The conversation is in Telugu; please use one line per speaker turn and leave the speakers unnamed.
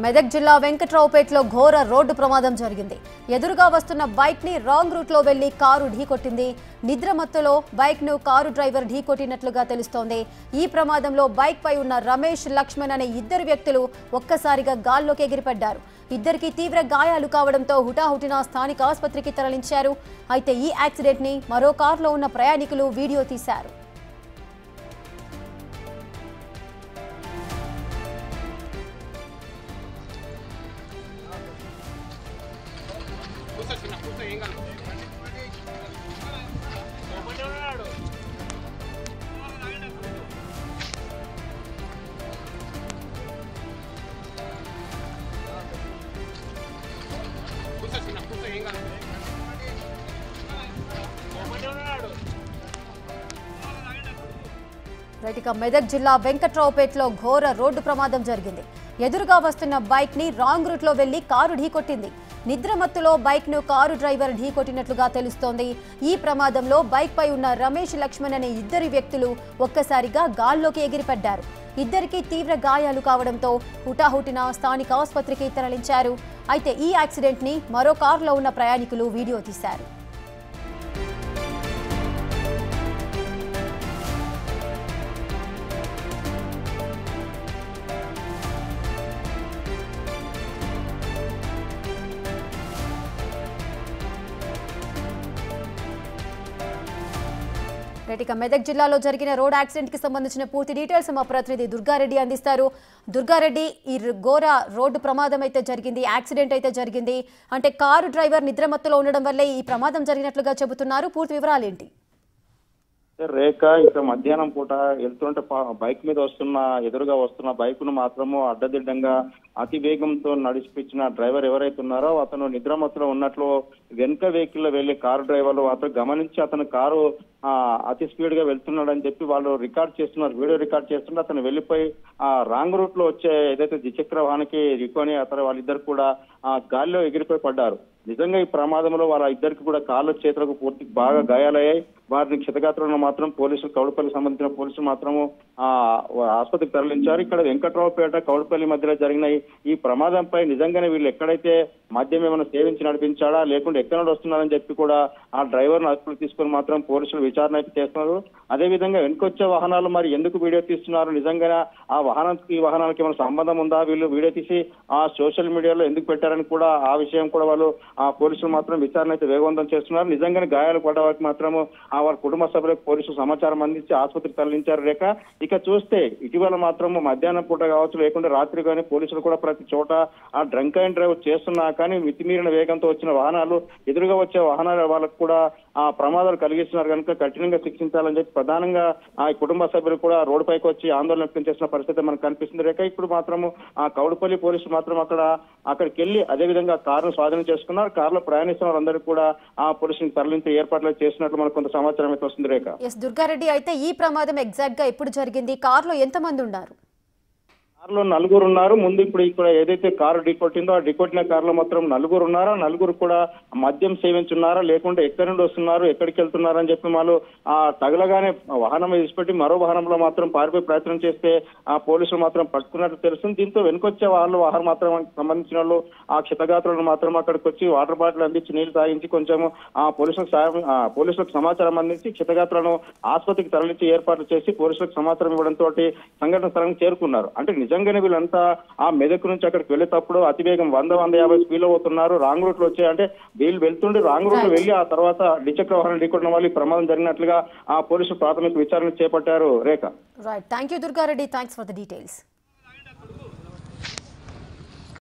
మెదక్ జిల్లా వెంకట్రావుపేటలో ఘోర రోడ్డు ప్రమాదం జరిగింది. ఎదురుగా వస్తున్న బైక్ ని రాంగ్ రూట్ లో వెళ్లి కారు ఢీకొట్టింది. నిద్రమత్తులో బైక్ ను కారు డ్రైవర్ ఢీకొట్టినట్లుగా తెలుస్తోంది. ఈ ప్రమాదంలో బైక్ పై ఉన్న రమేష్, లక్ష్మణ్ అనే ఇద్దరు వ్యక్తులు ఒక్కసారిగా గాల్లోకి ఎగిరిపడ్డారు. ఇద్దరికి తీవ్ర గాయాలు కావడంతో హుటాహుటిన స్థానిక ఆసుపత్రికి తరలించారు. అయితే ఈ యాక్సిడెంట్ ని మరో కారులో ఉన్న ప్రయాణికులు వీడియో తీశారు. మెదక్ జిల్లా వెంకట్రావుపేటలో ఘోర రోడ్డు ప్రమాదం జరిగింది. ఎదురుగా వస్తున్న బైక్ ని రాంగ్ రూట్ లో వెళ్లి కారు ఢీకొట్టింది. నిద్రమత్తులో బైక్ ను కారు డ్రైవర్ ఢీకొట్టినట్లుగా తెలుస్తోంది. ఈ ప్రమాదంలో బైక్ పై ఉన్న రమేష్, లక్ష్మణ్ అనే ఇద్దరు వ్యక్తులు ఒక్కసారిగా గాల్లోకి ఎగిరిపడ్డారు. ఇద్దరికి తీవ్ర గాయాలు కావడంతో హుటాహుటిన స్థానిక ఆసుపత్రికి తరలించారు. అయితే ఈ యాక్సిడెంట్ ని మరో కారులో ఉన్న ప్రయాణికులు వీడియో తీశారు. మెదక్ జిల్లాలో జరిగిన రోడ్ యాక్సిడెంట్ కి సంబంధించిన పూర్తి డీటెయిల్స్ మా ప్రతినిధి దుర్గారెడ్డి అందిస్తారు. దుర్గారెడ్డి, ఈ ఘోర రోడ్డు ప్రమాదం అయితే జరిగింది, యాక్సిడెంట్ అయితే జరిగింది అంటే కారు డ్రైవర్ నిద్రమత్తులో ఉండడం వల్లే ఈ ప్రమాదం జరిగినట్లుగా చెబుతున్నారు. పూర్తి వివరాలు ఏంటి?
రేఖ, ఇక మధ్యాహ్నం పూట వెళ్తుంటే బైక్ మీద ఎదురుగా వస్తున్న బైక్ ను మాత్రము అడ్డదిడ్డంగా అతి వేగంతో నడిచిపించిన డ్రైవర్ ఎవరైతే ఉన్నారో అతను నిద్రమత్తులో ఉన్నట్లు వెనుక వెహికల్ లో వెళ్లి కారు డ్రైవర్లు అతను గమనించి అతను కారు అతి స్పీడ్ గా వెళ్తున్నాడని చెప్పి వాళ్ళు రికార్డ్ చేస్తున్నారు, వీడియో రికార్డ్ చేస్తుంటే అతను వెళ్లిపోయి రాంగ్ రూట్ లో వచ్చే ఏదైతే ద్విచక్ర వాహనానికి రికొని అతను వాళ్ళిద్దరు కూడా గాలిలో ఎగిరిపోయి పడ్డారు. నిజంగా ఈ ప్రమాదంలో వాళ్ళ ఇద్దరికి కూడా కాళ్ళ చేతులకు పూర్తి బాగా గాయాలయ్యాయి. వారిని క్షతగాత్రంలో మాత్రం పోలీసులు, కౌడుపల్లి సంబంధించిన పోలీసులు మాత్రము ఆసుపత్రికి తరలించారు. ఇక్కడ వెంకట్రావుపేట, కౌడుపల్లి మధ్యలో జరిగిన ఈ ప్రమాదంపై నిజంగానే వీళ్ళు ఎక్కడైతే మద్యం ఏమైనా సేవించి నడిపించాడా లేకుంటే ఎక్కడ నుండి వస్తున్నారని చెప్పి కూడా ఆ డ్రైవర్ ను అదుపులోకి తీసుకొని మాత్రం పోలీసులు విచారణ అయితే చేస్తున్నారు. అదేవిధంగా వెనుకొచ్చే వాహనాలు మరి ఎందుకు వీడియో తీస్తున్నారు, నిజంగా ఆ వాహనానికి ఏమైనా సంబంధం ఉందా, వీళ్ళు వీడియో తీసి ఆ సోషల్ మీడియాలో ఎందుకు పెట్టారని కూడా ఆ విషయం కూడా వాళ్ళు పోలీసులు మాత్రం విచారణ అయితే వేగవంతం చేస్తున్నారు. నిజంగానే గాయాలు పడ్డ వారికి మాత్రము వారి కుటుంబ సభ్యులకు పోలీసులు సమాచారం అందించి ఆసుపత్రికి తరలించారు. రేఖ, ఇక చూస్తే ఇటీవల మాత్రము మధ్యాహ్నం పూట కావచ్చు లేకుంటే రాత్రి కానీ పోలీసులు కూడా ప్రతి చోట ఆ డ్రంక్ అండ్ డ్రైవ్ చేస్తున్నా కానీ మితిమీరిన వేగంతో వచ్చిన వాహనాలు, ఎదురుగా వచ్చే వాహనాల వాళ్ళకు కూడా ఆ ప్రమాదాలు కలిగిస్తున్నారు కనుక కఠినంగా శిక్షించాలని చెప్పి ప్రధానంగా ఆ కుటుంబ సభ్యులు కూడా రోడ్డు పైకి వచ్చి ఆందోళన వ్యక్తం చేసిన పరిస్థితి మనకు కనిపిస్తుంది. రేఖ, ఇప్పుడు మాత్రము ఆ కౌడుపల్లి పోలీసులు మాత్రం అక్కడికి వెళ్లి అదేవిధంగా కారును స్వాధీనం చేసుకున్నారు. కారులో ప్రయాణిస్తున్న వారందరూ కూడా ఆ పోలీసులకు తరలించే ఏర్పాట్లు చేసినట్లు మనకు కొంత సమాచారం అయితే వస్తుంది. రేఖ,
దుర్గారెడ్డి, అయితే ఈ ప్రమాదం ఎగ్జాక్ట్ గా ఎప్పుడు జరిగింది? కారులో ఎంతమంది ఉన్నారు?
కారులో నలుగురు ఉన్నారు. ముందు ఇప్పుడు ఇక్కడ ఏదైతే కారు ఢీకొట్టిందో ఆ ఢీకొట్టిన కారులో మాత్రం నలుగురు ఉన్నారా, నలుగురు కూడా మద్యం సేవించున్నారా లేకుంటే ఎక్కడి నుండి వస్తున్నారు, ఎక్కడికి వెళ్తున్నారు అని చెప్పి వాళ్ళు తగలగానే వాహనం విడిచిపెట్టి మరో వాహనంలో మాత్రం పారిపోయి ప్రయత్నం చేస్తే ఆ పోలీసులు మాత్రం పట్టుకున్నట్టు తెలుస్తుంది. దీంతో వెనుకొచ్చే వాహనం మాత్రం సంబంధించిన వాళ్ళు ఆ క్షతగాత్రులను మాత్రం అక్కడికి వచ్చి వాటర్ బాటిల్ అందించి నీళ్లు తాగించి కొంచెం ఆ పోలీసులకు సమాచారం అందించి క్షతగాత్రులను ఆసుపత్రికి తరలించి ఏర్పాట్లు చేసి పోలీసులకు సమాచారం ఇవ్వడంతో సంఘటన స్థలానికి చేరుకున్నారు. అంటే నిజంగానే వీళ్ళంతా ఆ మెదక్ నుంచి అక్కడికి వెళ్ళేటప్పుడు అతివేగం 100-150 స్పీడ్ లో పోతున్నారు. రాంగ్ రూట్ లో వచ్చాయి అంటే వీళ్ళు వెళ్తుండే రాంగ్ రూట్ లో వెళ్లి ఆ తర్వాత ద్విచక్ర వాహనం ఢీకొట్టడం వల్ల ఈ ప్రమాదం జరిగినట్లుగా ఆ పోలీసులు ప్రాథమిక విచారణ చేపట్టారు. Rekha,
right, thank you Durgareddy, thanks for the details.